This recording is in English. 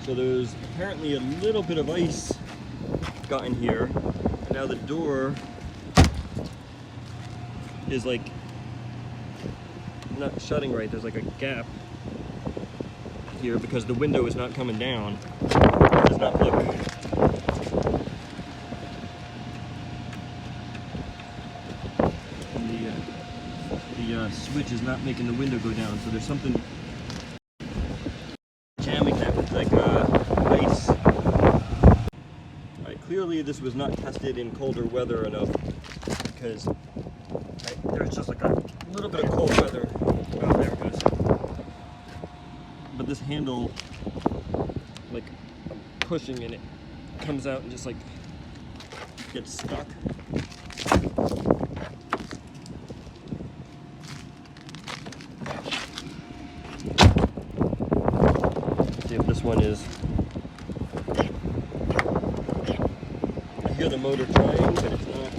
So there's apparently a little bit of ice got in here, and now the door is like not shutting right. There's like a gap here because the window is not coming down. It does not look. And the switch is not making the window go down, so there's something jamming that with like ice. Alright, clearly this was not tested in colder weather enough because there's just like a little bit of cold weather. Oh, there it goes. But this handle, like I'm pushing and it comes out and just like gets stuck. Let's see if this one is. I hear the motor trying, but it's not.